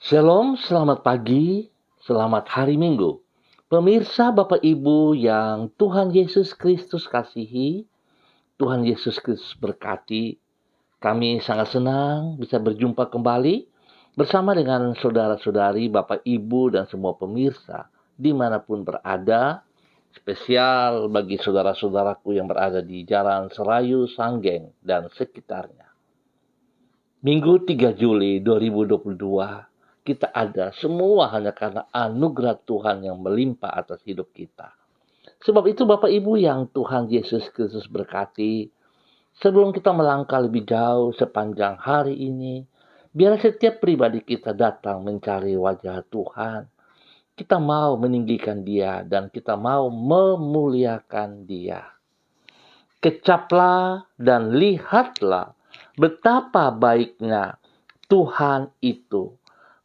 Shalom, selamat pagi, selamat hari Minggu. Pemirsa Bapak Ibu yang Tuhan Yesus Kristus kasihi, Tuhan Yesus Kristus berkati, kami sangat senang bisa berjumpa kembali bersama dengan saudara-saudari, Bapak Ibu dan semua pemirsa dimanapun berada, spesial bagi saudara-saudaraku yang berada di Jalan Serayu, Sanggeng, dan sekitarnya. Minggu 3 Juli 2022, kita ada semua hanya karena anugerah Tuhan yang melimpah atas hidup kita. Sebab itu Bapak Ibu yang Tuhan Yesus Kristus berkati, sebelum kita melangkah lebih jauh sepanjang hari ini, biar setiap pribadi kita datang mencari wajah Tuhan. Kita mau meninggikan Dia dan kita mau memuliakan Dia. Kecaplah dan lihatlah betapa baiknya Tuhan itu.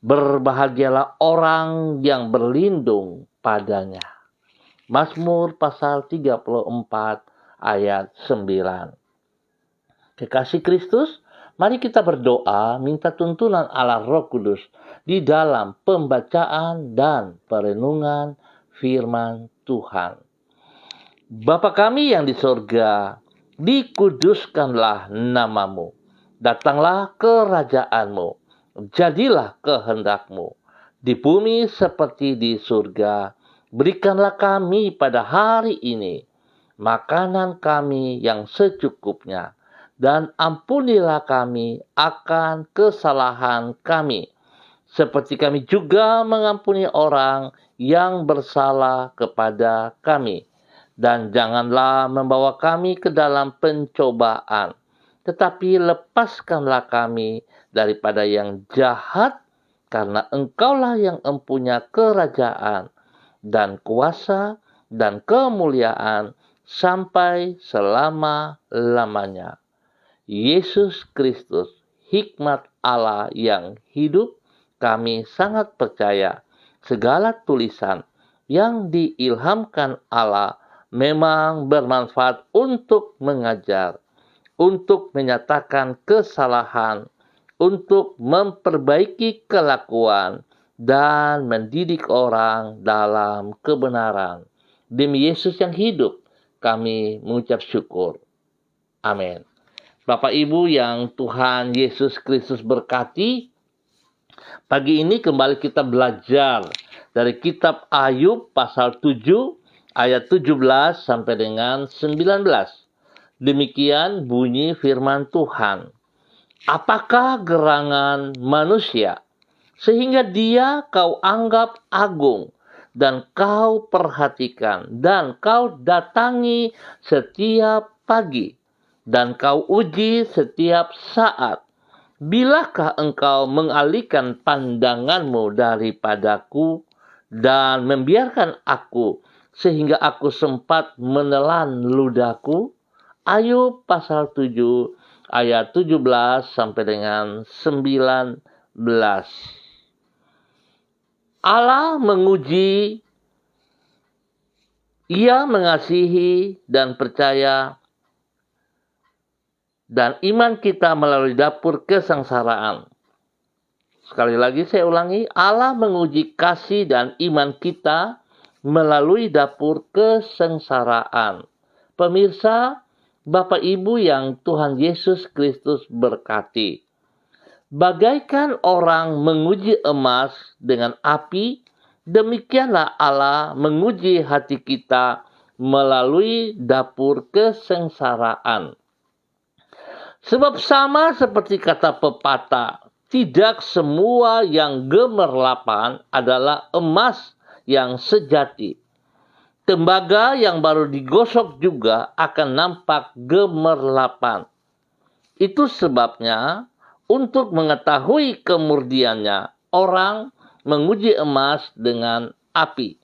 Berbahagialah orang yang berlindung padanya. Mazmur pasal 34 ayat 9. Kekasih Kristus, mari kita berdoa minta tuntunan Allah Roh Kudus di dalam pembacaan dan perenungan firman Tuhan. Bapa kami yang di sorga, dikuduskanlah namamu. Datanglah kerajaanmu. Jadilah kehendak-Mu di bumi seperti di surga. Berikanlah kami pada hari ini makanan kami yang secukupnya, dan ampunilah kami akan kesalahan kami, seperti kami juga mengampuni orang yang bersalah kepada kami. Dan janganlah membawa kami ke dalam pencobaan, tetapi lepaskanlah kami daripada yang jahat, karena Engkaulah yang empunya kerajaan dan kuasa dan kemuliaan sampai selama-lamanya. Yesus Kristus, hikmat Allah yang hidup, kami sangat percaya segala tulisan yang diilhamkan Allah memang bermanfaat untuk mengajar, untuk menyatakan kesalahan, untuk memperbaiki kelakuan, dan mendidik orang dalam kebenaran. Demi Yesus yang hidup, kami mengucap syukur. Amin. Bapak Ibu yang Tuhan Yesus Kristus berkati, pagi ini kembali kita belajar dari kitab Ayub pasal 7 ayat 17 sampai dengan 19. Demikian bunyi firman Tuhan. Apakah gerangan manusia sehingga dia kau anggap agung dan kau perhatikan dan kau datangi setiap pagi dan kau uji setiap saat? Bilakah engkau mengalihkan pandanganmu daripadaku dan membiarkan aku sehingga aku sempat menelan ludahku? Ayub pasal 7 ayat 17 sampai dengan 19. Allah menguji, Ia mengasihi dan percaya, dan iman kita melalui dapur kesengsaraan. Sekali lagi saya ulangi, Allah menguji kasih dan iman kita melalui dapur kesengsaraan. Pemirsa, Bapak Ibu yang Tuhan Yesus Kristus berkati. Bagaikan orang menguji emas dengan api, demikianlah Allah menguji hati kita melalui dapur kesengsaraan. Sebab sama seperti kata pepatah, tidak semua yang gemerlapan adalah emas yang sejati. Tembaga yang baru digosok juga akan nampak gemerlapan. Itu sebabnya untuk mengetahui kemurniannya, orang menguji emas dengan api.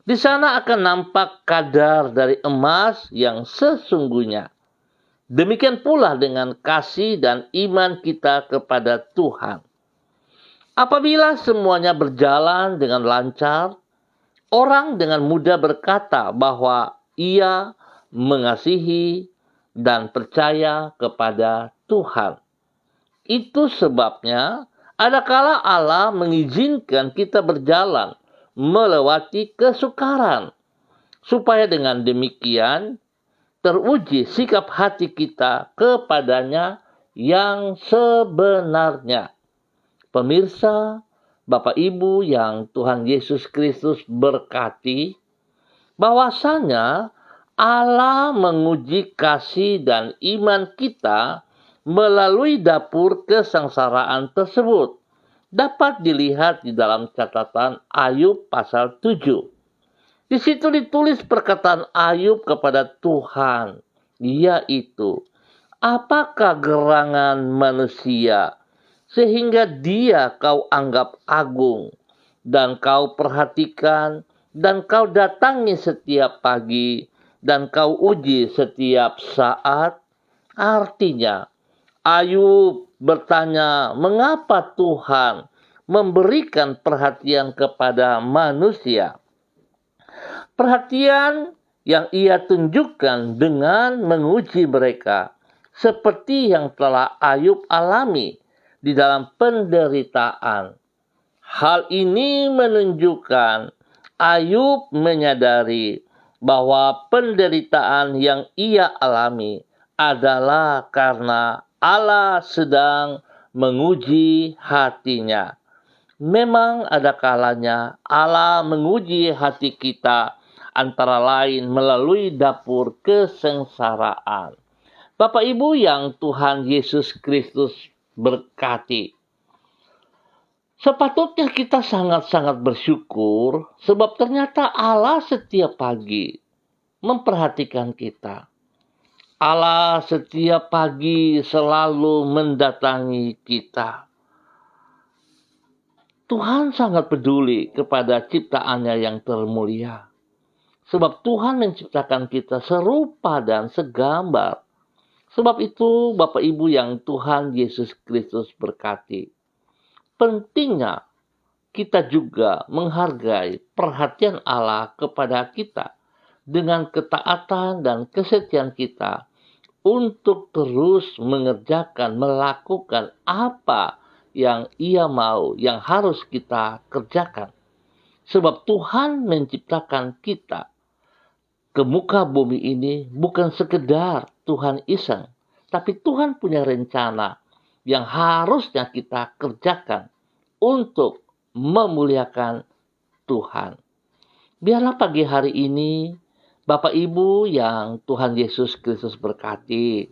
Di sana akan nampak kadar dari emas yang sesungguhnya. Demikian pula dengan kasih dan iman kita kepada Tuhan. Apabila semuanya berjalan dengan lancar, orang dengan mudah berkata bahwa ia mengasihi dan percaya kepada Tuhan. Itu sebabnya Adakala Allah mengizinkan kita berjalan melewati kesukaran, supaya dengan demikian teruji sikap hati kita kepadanya yang sebenarnya. Pemirsa, Bapak Ibu yang Tuhan Yesus Kristus berkati, bahwasanya Allah menguji kasih dan iman kita melalui dapur kesengsaraan tersebut. Dapat dilihat di dalam catatan Ayub pasal 7. Di situ ditulis perkataan Ayub kepada Tuhan, yaitu, apakah gerangan manusia sehingga dia kau anggap agung, dan kau perhatikan, dan kau datangi setiap pagi, dan kau uji setiap saat? Artinya, Ayub bertanya, mengapa Tuhan memberikan perhatian kepada manusia? Perhatian yang ia tunjukkan dengan menguji mereka, seperti yang telah Ayub alami di dalam penderitaan. Hal ini menunjukkan Ayub menyadari bahwa penderitaan yang ia alami adalah karena Allah sedang menguji hatinya. Memang ada kalanya Allah menguji hati kita, antara lain melalui dapur kesengsaraan. Bapak Ibu yang Tuhan Yesus Kristus berkati, sepatutnya kita sangat-sangat bersyukur, sebab ternyata Allah setiap pagi memperhatikan kita. Allah setiap pagi selalu mendatangi kita. Tuhan sangat peduli kepada ciptaannya yang termulia. Sebab Tuhan menciptakan kita serupa dan segambar. Sebab itu Bapak Ibu yang Tuhan Yesus Kristus berkati, pentingnya kita juga menghargai perhatian Allah kepada kita dengan ketaatan dan kesetiaan kita untuk terus mengerjakan, melakukan apa yang Ia mau, yang harus kita kerjakan. Sebab Tuhan menciptakan kita ke muka bumi ini bukan sekedar Tuhan iseng, tapi Tuhan punya rencana yang harusnya kita kerjakan untuk memuliakan Tuhan. Biarlah pagi hari ini Bapak Ibu yang Tuhan Yesus Kristus berkati,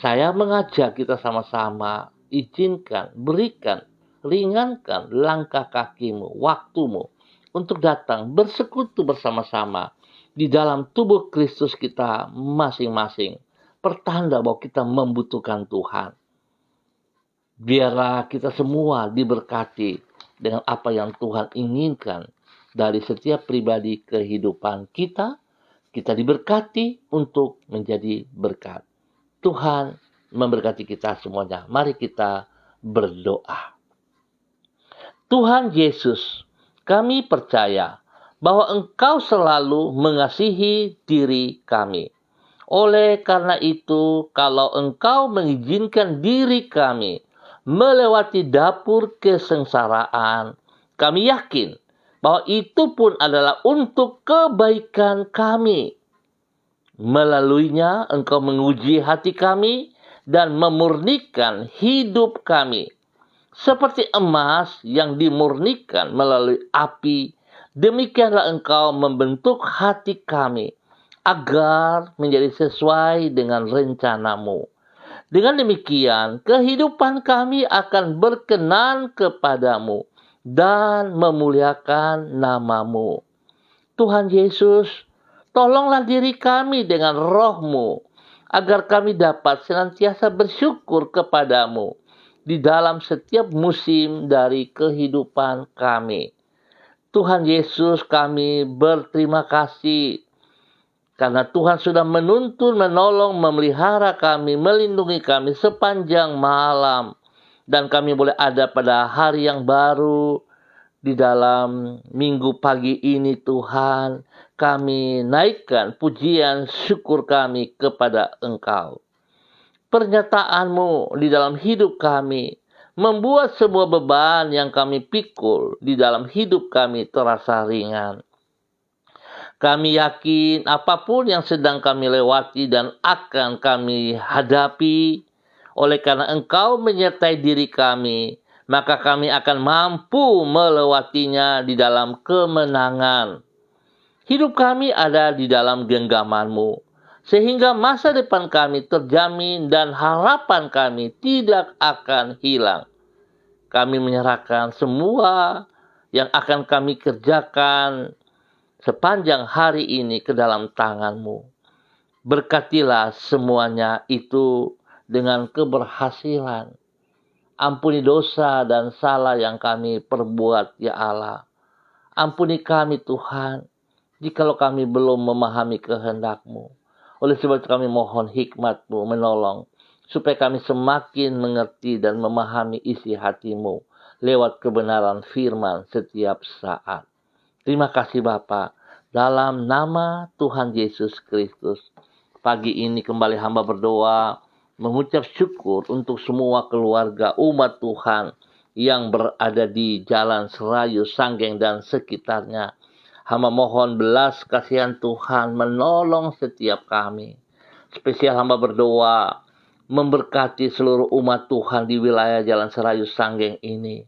saya mengajak kita sama-sama, izinkan, berikan, ringankan langkah kakimu, waktumu untuk datang bersekutu bersama-sama di dalam tubuh Kristus kita masing-masing. Pertanda bahwa kita membutuhkan Tuhan. Biarlah kita semua diberkati dengan apa yang Tuhan inginkan dari setiap pribadi kehidupan kita. Kita diberkati untuk menjadi berkat. Tuhan memberkati kita semuanya. Mari kita berdoa. Tuhan Yesus, kami percaya bahwa Engkau selalu mengasihi diri kami. Oleh karena itu, kalau Engkau mengizinkan diri kami melewati dapur kesengsaraan, kami yakin bahwa itu pun adalah untuk kebaikan kami. Melaluinya Engkau menguji hati kami dan memurnikan hidup kami. Seperti emas yang dimurnikan melalui api, demikianlah Engkau membentuk hati kami agar menjadi sesuai dengan rencana-Mu. Dengan demikian, kehidupan kami akan berkenan kepadamu dan memuliakan nama-Mu. Tuhan Yesus, tolonglah diri kami dengan Roh-Mu, agar kami dapat senantiasa bersyukur kepadamu di dalam setiap musim dari kehidupan kami. Tuhan Yesus, kami berterima kasih karena Tuhan sudah menuntun, menolong, memelihara kami, melindungi kami sepanjang malam. Dan kami boleh ada pada hari yang baru di dalam minggu pagi ini. Tuhan, kami naikkan pujian syukur kami kepada Engkau. Pernyataan-Mu di dalam hidup kami membuat sebuah beban yang kami pikul di dalam hidup kami terasa ringan. Kami yakin apapun yang sedang kami lewati dan akan kami hadapi, oleh karena Engkau menyertai diri kami, maka kami akan mampu melewatinya di dalam kemenangan. Hidup kami ada di dalam genggaman-Mu, sehingga masa depan kami terjamin dan harapan kami tidak akan hilang. Kami menyerahkan semua yang akan kami kerjakan sepanjang hari ini ke dalam tangan-Mu. Berkatilah semuanya itu dengan keberhasilan. Ampuni dosa dan salah yang kami perbuat, ya Allah. Ampuni kami, Tuhan, jikalau kami belum memahami kehendak-Mu. Oleh sebab itu kami mohon hikmat-Mu menolong, supaya kami semakin mengerti dan memahami isi hati-Mu lewat kebenaran firman setiap saat. Terima kasih Bapa, dalam nama Tuhan Yesus Kristus. Pagi ini kembali hamba berdoa, mengucap syukur untuk semua keluarga umat Tuhan yang berada di Jalan Serayu, Sanggeng, dan sekitarnya. Hamba mohon belas kasihan Tuhan menolong setiap kami. Spesial hamba berdoa, memberkati seluruh umat Tuhan di wilayah Jalan Serayu, Sanggeng ini.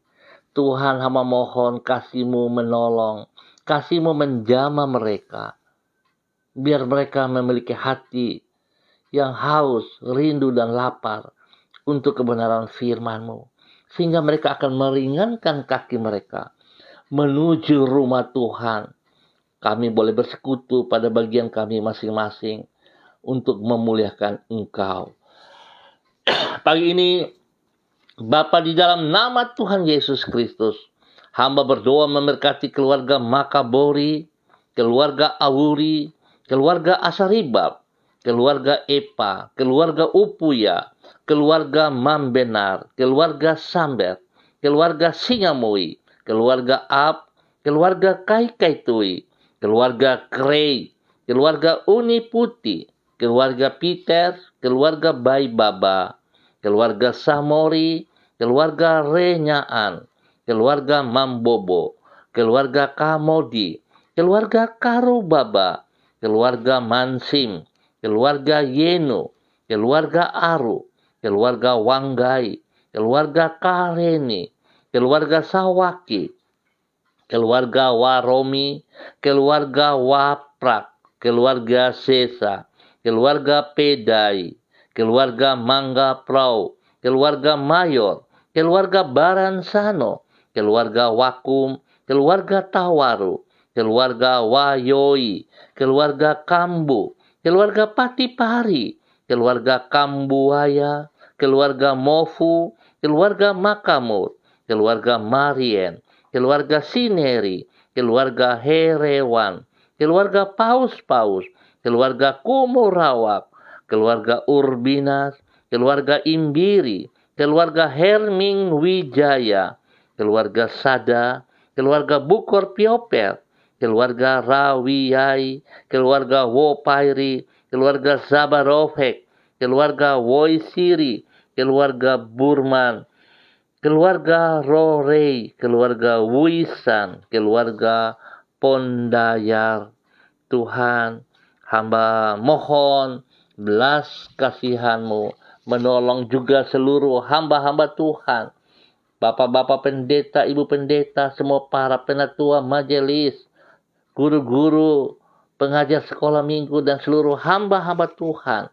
Tuhan, hamba mohon kasih-Mu menolong, kasih-Mu menjamah mereka. Biar mereka memiliki hati yang haus, rindu, dan lapar untuk kebenaran firman-Mu. Sehingga mereka akan meringankan kaki mereka menuju rumah Tuhan. Kami boleh bersekutu pada bagian kami masing-masing untuk memuliakan Engkau. Pagi ini, Bapa, di dalam nama Tuhan Yesus Kristus, hamba berdoa memberkati keluarga Makabori, keluarga Awuri, keluarga Asaribab, keluarga Epa, keluarga Upuya, keluarga Mambenar, keluarga Samber, keluarga Singamui, keluarga Ab, keluarga Kaikaitui, keluarga Krei, keluarga Uni Putih, keluarga Peter, keluarga Bai Baba, keluarga Samori, keluarga Renyaan, keluarga Mambobo, keluarga Kamodi, keluarga Karubaba, keluarga Mansim, keluarga Yenu, keluarga Aru, keluarga Wanggai, keluarga Kareni, keluarga Sawaki, keluarga Waromi, keluarga Waprak, keluarga Sesa, keluarga Pedai, keluarga Mangga Prau, keluarga Mayor, keluarga Baransano, keluarga Wakum, keluarga Tawaru, keluarga Wayoi, keluarga Kambu, keluarga Patipari, keluarga Kambuaya, keluarga Mofu, keluarga Makamur, keluarga Marien, keluarga Sineri, keluarga Herewan, keluarga Paus-Paus, keluarga Kumurawak, keluarga Urbinas, keluarga Imbiri, keluarga Herming Wijaya, keluarga Sada, keluarga Bukor Pioper, keluarga Rawiyai, keluarga Wopairi, keluarga Zabarovek, keluarga Woisiri, keluarga Burman, keluarga Rorei, keluarga Wisan, keluarga Pondayar. Tuhan, hamba mohon belas kasihan-Mu menolong juga seluruh hamba-hamba Tuhan, bapak-bapak pendeta, ibu pendeta, semua para penatua majelis, guru-guru, pengajar sekolah minggu, dan seluruh hamba-hamba Tuhan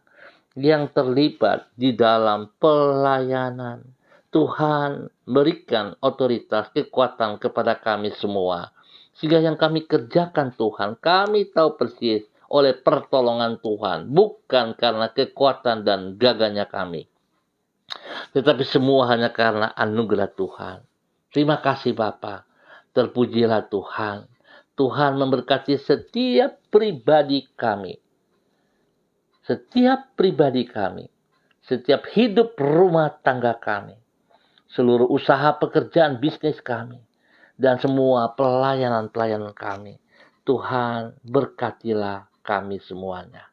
yang terlibat di dalam pelayanan. Tuhan, berikan otoritas, kekuatan kepada kami semua. Sehingga yang kami kerjakan Tuhan, kami tahu persis oleh pertolongan Tuhan. Bukan karena kekuatan dan gagahnya kami, tetapi semua hanya karena anugerah Tuhan. Terima kasih Bapa. Terpujilah Tuhan. Tuhan memberkati setiap pribadi kami. Setiap pribadi kami. Setiap hidup rumah tangga kami. Seluruh usaha pekerjaan bisnis kami. Dan semua pelayanan-pelayanan kami. Tuhan, berkatilah kami semuanya.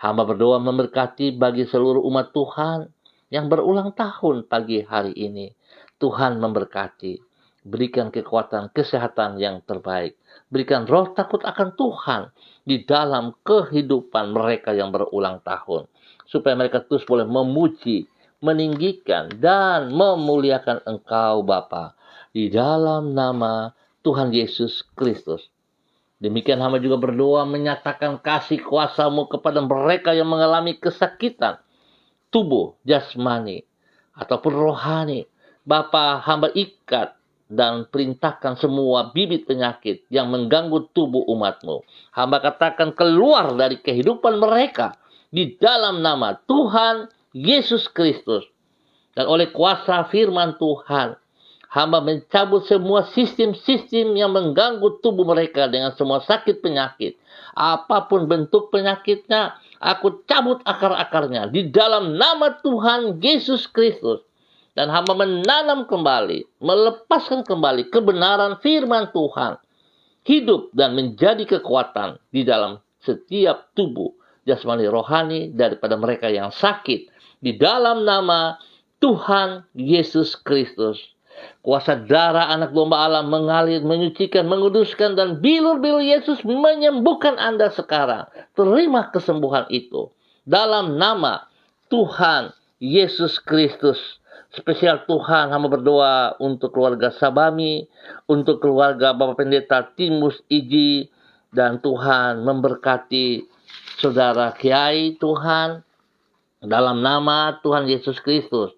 Hamba berdoa memberkati bagi seluruh umat Tuhan yang berulang tahun pagi hari ini. Tuhan memberkati. Berikan kekuatan, kesehatan yang terbaik. Berikan roh takut akan Tuhan di dalam kehidupan mereka yang berulang tahun. Supaya mereka terus boleh memuji, meninggikan, dan memuliakan Engkau Bapa. Di dalam nama Tuhan Yesus Kristus. Demikian hamba juga berdoa menyatakan kasih kuasa-Mu kepada mereka yang mengalami kesakitan tubuh, jasmani, ataupun rohani. Bapa, hamba ikat dan perintahkan semua bibit penyakit yang mengganggu tubuh umat-Mu. Hamba katakan keluar dari kehidupan mereka di dalam nama Tuhan Yesus Kristus. Dan oleh kuasa firman Tuhan, hamba mencabut semua sistem-sistem yang mengganggu tubuh mereka dengan semua sakit penyakit. Apapun bentuk penyakitnya, aku cabut akar-akarnya di dalam nama Tuhan Yesus Kristus. Dan hamba menanam kembali, melepaskan kembali kebenaran firman Tuhan. Hidup dan menjadi kekuatan di dalam setiap tubuh jasmani rohani daripada mereka yang sakit. Di dalam nama Tuhan Yesus Kristus. Kuasa darah anak domba Allah mengalir, menyucikan, menguduskan, dan bilur-bilur Yesus menyembuhkan Anda sekarang. Terima kesembuhan itu. Dalam nama Tuhan Yesus Kristus. Spesial Tuhan, hamba berdoa untuk keluarga Sabami, untuk keluarga Bapak Pendeta Timus Iji, dan Tuhan memberkati Saudara Kiai Tuhan. Dalam nama Tuhan Yesus Kristus.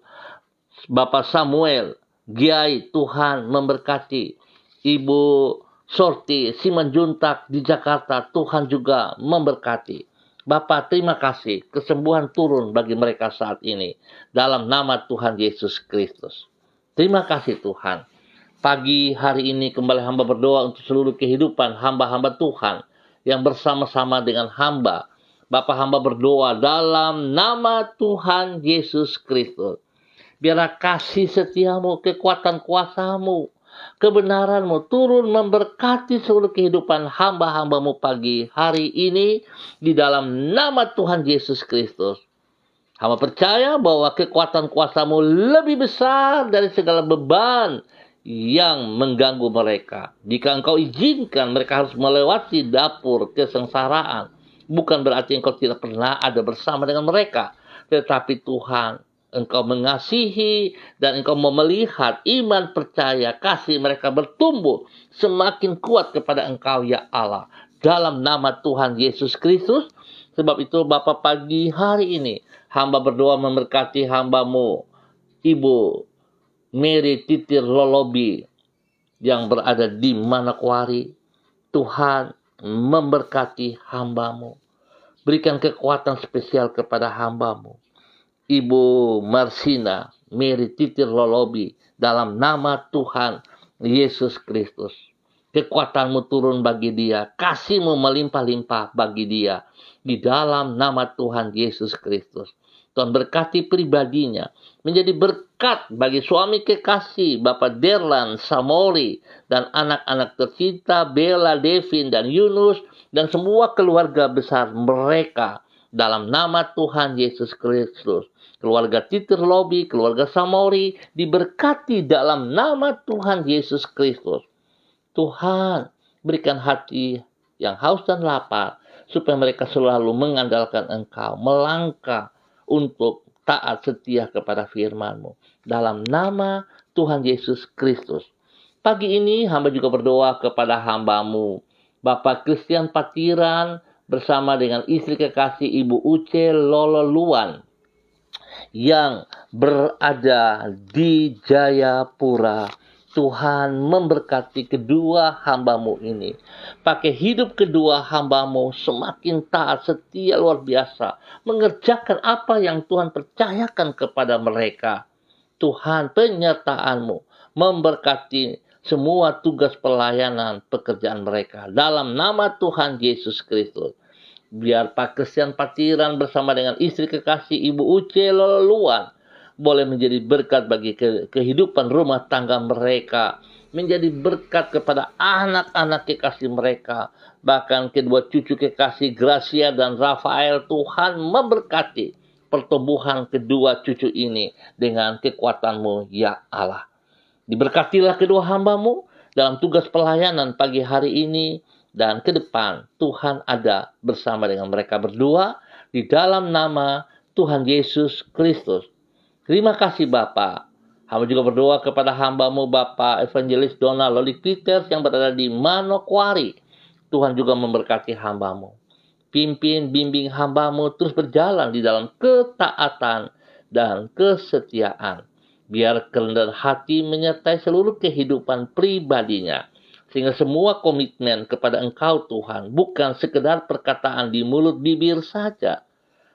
Bapak Samuel Giai, Tuhan memberkati. Ibu Sorti Simanjuntak di Jakarta, Tuhan juga memberkati. Bapak, terima kasih. Kesembuhan turun bagi mereka saat ini. Dalam nama Tuhan Yesus Kristus. Terima kasih Tuhan. Pagi hari ini kembali hamba berdoa untuk seluruh kehidupan hamba-hamba Tuhan yang bersama-sama dengan hamba. Bapak, hamba berdoa dalam nama Tuhan Yesus Kristus. Biarlah kasih setiamu, kekuatan kuasamu, kebenaranmu turun memberkati seluruh kehidupan hamba-hambamu pagi hari ini di dalam nama Tuhan Yesus Kristus. Hamba percaya bahwa kekuatan kuasamu lebih besar dari segala beban yang mengganggu mereka. Jika engkau izinkan mereka harus melewati dapur kesengsaraan, bukan berarti engkau tidak pernah ada bersama dengan mereka. Tetapi Tuhan, Engkau mengasihi dan Engkau mau melihat iman, percaya, kasih mereka bertumbuh semakin kuat kepada Engkau ya Allah. Dalam nama Tuhan Yesus Kristus. Sebab itu Bapa, pagi hari ini hamba berdoa memberkati hambamu Ibu Mary Titir Lolobi yang berada di Manokwari. Tuhan memberkati hambamu. Berikan kekuatan spesial kepada hambamu Ibu Marsina Mary Titir Lolobi dalam nama Tuhan Yesus Kristus. Kekuatanmu turun bagi dia, kasihmu melimpah-limpah bagi dia di dalam nama Tuhan Yesus Kristus. Tuhan berkati pribadinya, menjadi berkat bagi suami kekasih Bapak Derlan Samori dan anak-anak tercinta Bella, Devin, dan Yunus dan semua keluarga besar mereka dalam nama Tuhan Yesus Kristus. Keluarga Titir Lobi, keluarga Samori diberkati dalam nama Tuhan Yesus Kristus. Tuhan, berikan hati yang haus dan lapar supaya mereka selalu mengandalkan Engkau, melangkah untuk taat setia kepada firman-Mu. Dalam nama Tuhan Yesus Kristus. Pagi ini hamba juga berdoa kepada hamba-Mu, Bapak Christian Patiran bersama dengan istri kekasih Ibu Uce Lololuan yang berada di Jayapura. Tuhan memberkati kedua hamba-Mu ini. Pakai hidup kedua hamba-Mu semakin taat, setia, luar biasa. Mengerjakan apa yang Tuhan percayakan kepada mereka. Tuhan, penyertaan-Mu memberkati semua tugas pelayanan pekerjaan mereka. Dalam nama Tuhan Yesus Kristus. Biar Pak Christian Patiran bersama dengan istri kekasih Ibu Uce Lololuan boleh menjadi berkat bagi kehidupan rumah tangga mereka. Menjadi berkat kepada anak-anak kekasih mereka. Bahkan kedua cucu kekasih Gracia dan Rafael, Tuhan memberkati. pertumbuhan kedua cucu ini dengan kekuatan-Mu, ya Allah. Diberkatilah kedua hamba-Mu dalam tugas pelayanan pagi hari ini dan ke depan. Tuhan ada bersama dengan mereka berdua di dalam nama Tuhan Yesus Kristus. Terima kasih Bapa. Hamba juga berdoa kepada hamba-Mu Bapak Evangelis Donald Lolik Peters yang berada di Manokwari. Tuhan juga memberkati hamba-Mu. Pimpin, bimbing hamba-Mu terus berjalan di dalam ketaatan dan kesetiaan. Biar kerendahan hati menyertai seluruh kehidupan pribadinya. Sehingga semua komitmen kepada Engkau Tuhan bukan sekedar perkataan di mulut bibir saja.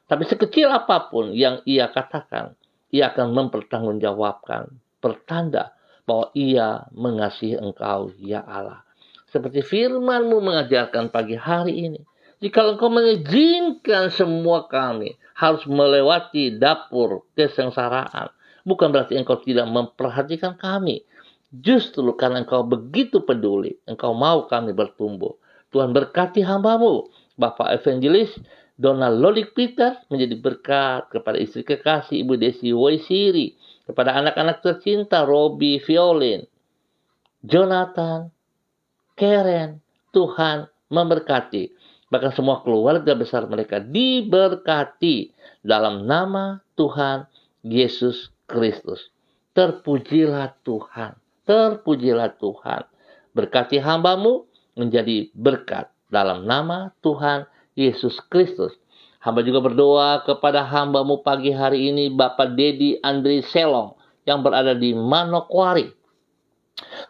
Tapi sekecil apapun yang ia katakan, ia akan mempertanggungjawabkan, pertanda bahwa ia mengasihi Engkau, ya Allah. Seperti firman-Mu mengajarkan pagi hari ini. Jika Engkau mengizinkan semua kami harus melewati dapur kesengsaraan, bukan berarti Engkau tidak memperhatikan kami. Justru karena Engkau begitu peduli, Engkau mau kami bertumbuh. Tuhan berkati hamba-Mu, Bapak Evangelis Donald Lolik Peters, menjadi berkat kepada istri kekasih Ibu Desi Woisiri, kepada anak-anak tercinta Robi Violin, Jonathan, Karen. Tuhan memberkati. Bahkan semua keluarga besar mereka diberkati dalam nama Tuhan Yesus Kristus. Terpujilah Tuhan. Terpujilah Tuhan. Berkati hamba-Mu menjadi berkat dalam nama Tuhan Yesus Kristus. Hamba juga berdoa kepada hamba-Mu pagi hari ini, Bapak Dedi Andri Selong yang berada di Manokwari.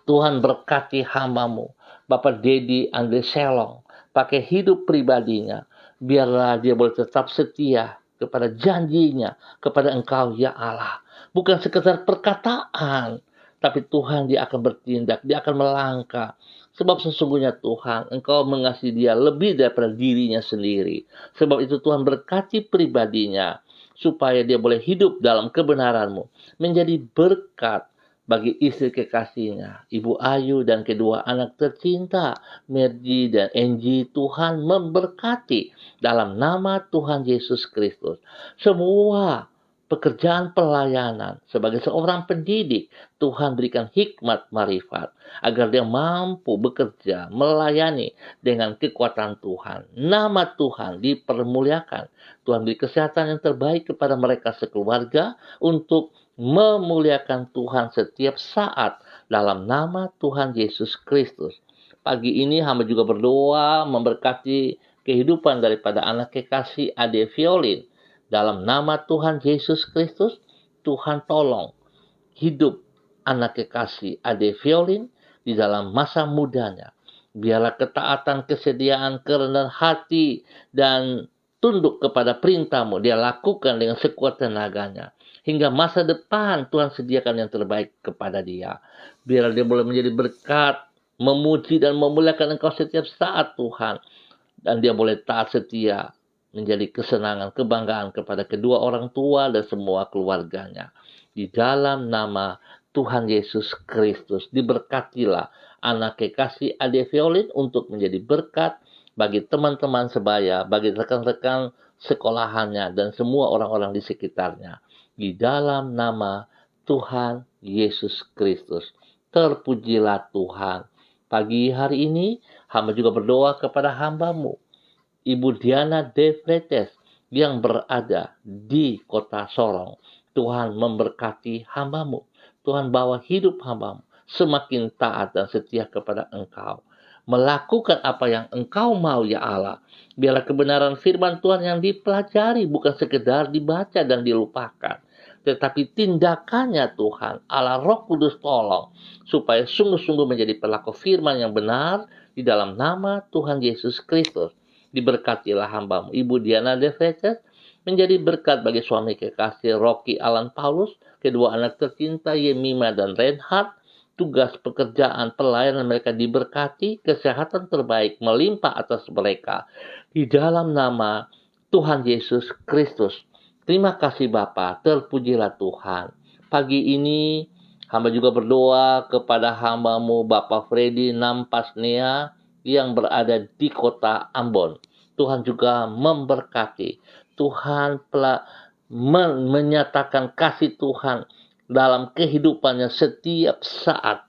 Tuhan berkati hamba-Mu, Bapak Dedi Andri Selong, pakai hidup pribadinya. Biarlah dia boleh tetap setia kepada janjinya, kepada Engkau, ya Allah. Bukan sekedar perkataan, tapi Tuhan dia akan bertindak, dia akan melangkah. Sebab sesungguhnya Tuhan, Engkau mengasihi dia lebih daripada dirinya sendiri. Sebab itu Tuhan berkati pribadinya, supaya dia boleh hidup dalam kebenaran-Mu. Menjadi berkat bagi istri kekasihnya, Ibu Ayu dan kedua anak tercinta, Merji dan Enji. Tuhan memberkati dalam nama Tuhan Yesus Kristus. Semua pekerjaan pelayanan sebagai seorang pendidik, Tuhan berikan hikmat marifat agar dia mampu bekerja, melayani dengan kekuatan Tuhan. Nama Tuhan dipermuliakan. Tuhan beri kesehatan yang terbaik kepada mereka sekeluarga untuk memuliakan Tuhan setiap saat dalam nama Tuhan Yesus Kristus. Pagi ini hamba juga berdoa memberkati kehidupan daripada anak kekasih Ade Violin. Dalam nama Tuhan Yesus Kristus, Tuhan tolong hidup anak kekasih Ade Violin di dalam masa mudanya. Biarlah ketaatan, kesediaan, kerendahan hati, dan tunduk kepada perintah-Mu dia lakukan dengan sekuat tenaganya. Hingga masa depan Tuhan sediakan yang terbaik kepada dia. Biarlah dia boleh menjadi berkat, memuji dan memuliakan Engkau setiap saat Tuhan. Dan dia boleh taat setia, menjadi kesenangan, kebanggaan kepada kedua orang tua dan semua keluarganya. Di dalam nama Tuhan Yesus Kristus, diberkatilah anak kekasih Ade Violin untuk menjadi berkat bagi teman-teman sebaya, bagi rekan-rekan sekolahannya, dan semua orang-orang di sekitarnya. Di dalam nama Tuhan Yesus Kristus. Terpujilah Tuhan. Pagi hari ini, hamba juga berdoa kepada hamba-Mu, Ibu Diana De Fretes yang berada di kota Sorong. Tuhan memberkati hamba-Mu. Tuhan bawa hidup hamba-Mu semakin taat dan setia kepada Engkau. Melakukan apa yang Engkau mau, ya Allah. Biarlah kebenaran firman Tuhan yang dipelajari bukan sekedar dibaca dan dilupakan, tetapi tindakannya Tuhan, Allah Roh Kudus tolong, supaya sungguh-sungguh menjadi pelaku firman yang benar di dalam nama Tuhan Yesus Kristus. Diberkatilah hamba-Mu, Ibu Diana De Fretes, menjadi berkat bagi suami kekasih Rocky Alan Paulus, kedua anak tercinta Yemima dan Reinhard. Tugas pekerjaan pelayanan mereka diberkati, kesehatan terbaik melimpah atas mereka. Di dalam nama Tuhan Yesus Kristus. Terima kasih Bapa, terpujilah Tuhan. Pagi ini hamba juga berdoa kepada hamba-Mu Bapak Freddy Nampasnea yang berada di kota Ambon. Tuhan juga memberkati. Tuhan menyatakan kasih Tuhan dalam kehidupannya setiap saat,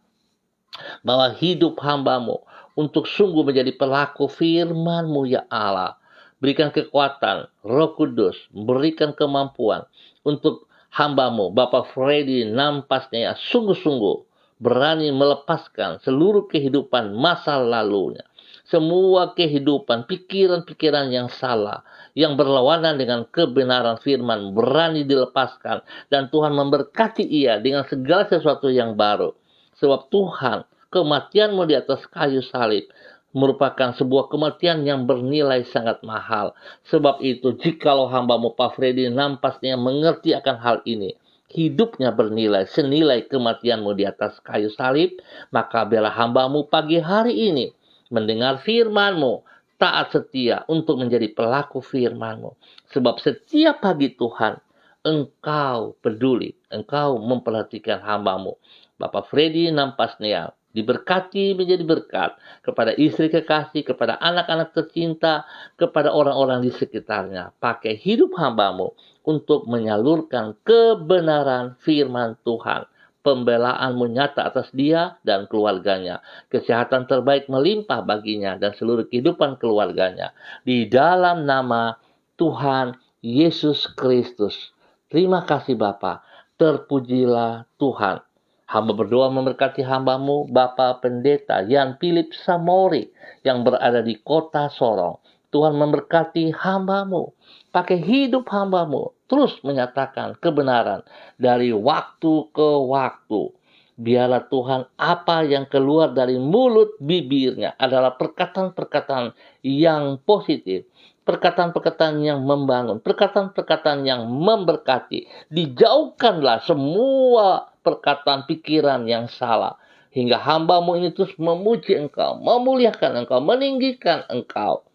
bahwa hidup hamba-Mu untuk sungguh menjadi pelaku firman-Mu ya Allah. Berikan kekuatan, Roh Kudus, berikan kemampuan untuk hamba-Mu, Bapak Freddy nampasnya ya, sungguh-sungguh berani melepaskan seluruh kehidupan masa lalunya. Semua kehidupan, pikiran-pikiran yang salah, yang berlawanan dengan kebenaran firman, berani dilepaskan. Dan Tuhan memberkati ia dengan segala sesuatu yang baru. Sebab Tuhan, kematian-Mu di atas kayu salib merupakan sebuah kematian yang bernilai sangat mahal. Sebab itu, jikalau hamba-Mu Pak Freddy nampasnya mengerti akan hal ini, hidupnya bernilai senilai kematian-Mu di atas kayu salib, maka biarlah hamba-Mu pagi hari ini mendengar firman-Mu, taat setia untuk menjadi pelaku firman-Mu. Sebab setiap pagi Tuhan, Engkau peduli, Engkau memperhatikan hamba-Mu. Bapak Freddy nampasnya diberkati menjadi berkat kepada istri kekasih, kepada anak-anak tercinta, kepada orang-orang di sekitarnya. Pakai hidup hamba-Mu untuk menyalurkan kebenaran firman Tuhan. Pembelaan-Mu nyata atas dia dan keluarganya. Kesehatan terbaik melimpah baginya dan seluruh kehidupan keluarganya. Di dalam nama Tuhan Yesus Kristus. Terima kasih Bapa. Terpujilah Tuhan. Hamba berdoa memberkati hamba-Mu, Bapak Pendeta Yan Philip Samori yang berada di kota Sorong. Tuhan memberkati hamba-Mu. Pakai hidup hamba-Mu terus menyatakan kebenaran dari waktu ke waktu. Biarlah Tuhan apa yang keluar dari mulut bibirnya adalah perkataan-perkataan yang positif. Perkataan-perkataan yang membangun. Perkataan-perkataan yang memberkati. Dijauhkanlah semua perkataan pikiran yang salah. Hingga hamba-Mu ini terus memuji Engkau, memuliakan Engkau, meninggikan Engkau.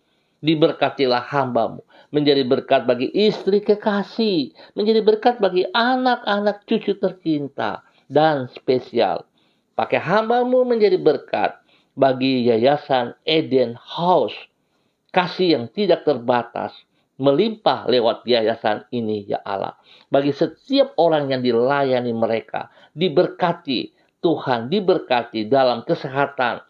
Diberkatilah hamba-Mu, menjadi berkat bagi istri kekasih, menjadi berkat bagi anak-anak cucu tercinta dan spesial. Pakai hamba-Mu menjadi berkat bagi Yayasan Eden House. Kasih yang tidak terbatas melimpah lewat yayasan ini ya Allah. Bagi setiap orang yang dilayani mereka, diberkati Tuhan, diberkati dalam kesehatan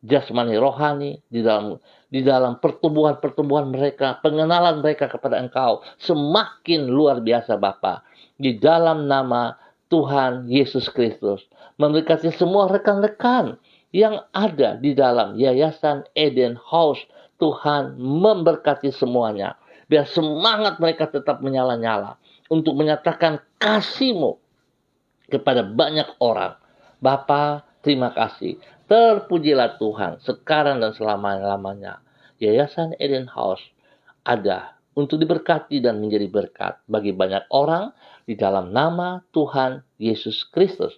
jasmani rohani, di dalam pertumbuhan mereka, pengenalan mereka kepada Engkau semakin luar biasa Bapa. Di dalam nama Tuhan Yesus Kristus, memberkati semua rekan-rekan yang ada di dalam Yayasan Eden House. Tuhan memberkati semuanya. Biar semangat mereka tetap menyala-nyala untuk menyatakan kasih-Mu kepada banyak orang. Bapa, terima kasih. Terpujilah Tuhan sekarang dan selama-lamanya. Yayasan Eden House ada untuk diberkati dan menjadi berkat bagi banyak orang di dalam nama Tuhan Yesus Kristus.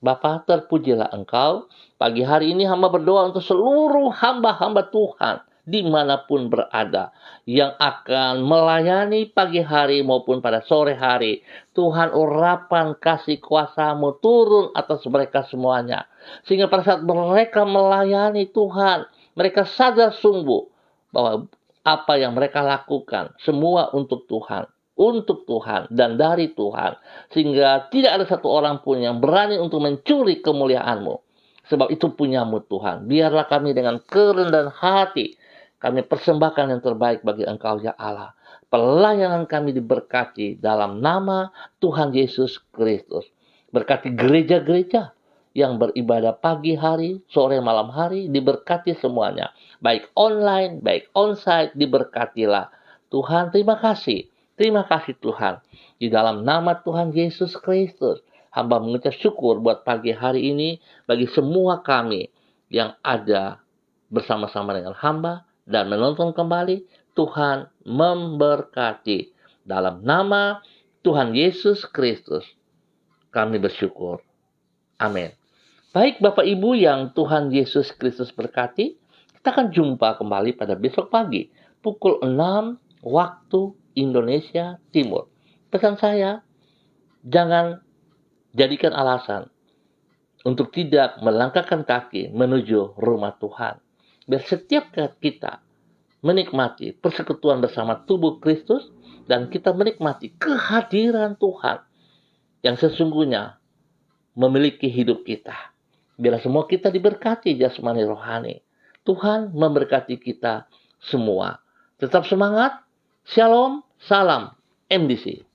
Bapa, terpujilah Engkau. Pagi hari ini hamba berdoa untuk seluruh hamba-hamba Tuhan dimanapun berada, yang akan melayani pagi hari maupun pada sore hari. Tuhan, urapan kasih kuasa-Mu turun atas mereka semuanya, sehingga pada saat mereka melayani Tuhan, mereka sadar sungguh bahwa apa yang mereka lakukan semua untuk Tuhan dan dari Tuhan, sehingga tidak ada satu orang pun yang berani untuk mencuri kemuliaan-Mu. Sebab itu punya-Mu Tuhan. Biarlah kami dengan kerendahan hati kami persembahkan yang terbaik bagi Engkau ya Allah. Pelayanan kami diberkati dalam nama Tuhan Yesus Kristus. Berkati gereja-gereja yang beribadah pagi hari, sore malam hari, diberkati semuanya. Baik online, baik onsite, diberkatilah. Tuhan, terima kasih. Terima kasih Tuhan. Di dalam nama Tuhan Yesus Kristus, hamba mengucap syukur buat pagi hari ini bagi semua kami yang ada bersama-sama dengan hamba dan menonton kembali. Tuhan memberkati. Dalam nama Tuhan Yesus Kristus kami bersyukur. Amin. Baik Bapak Ibu yang Tuhan Yesus Kristus berkati, kita akan jumpa kembali pada besok pagi pukul 6 waktu Indonesia Timur. Pesan saya, jangan jadikan alasan untuk tidak melangkahkan kaki menuju rumah Tuhan. Biar setiap kita menikmati persekutuan bersama tubuh Kristus, dan kita menikmati kehadiran Tuhan yang sesungguhnya memiliki hidup kita. Biarlah semua kita diberkati jasmani rohani. Tuhan memberkati kita semua. Tetap semangat. Shalom, salam MDC.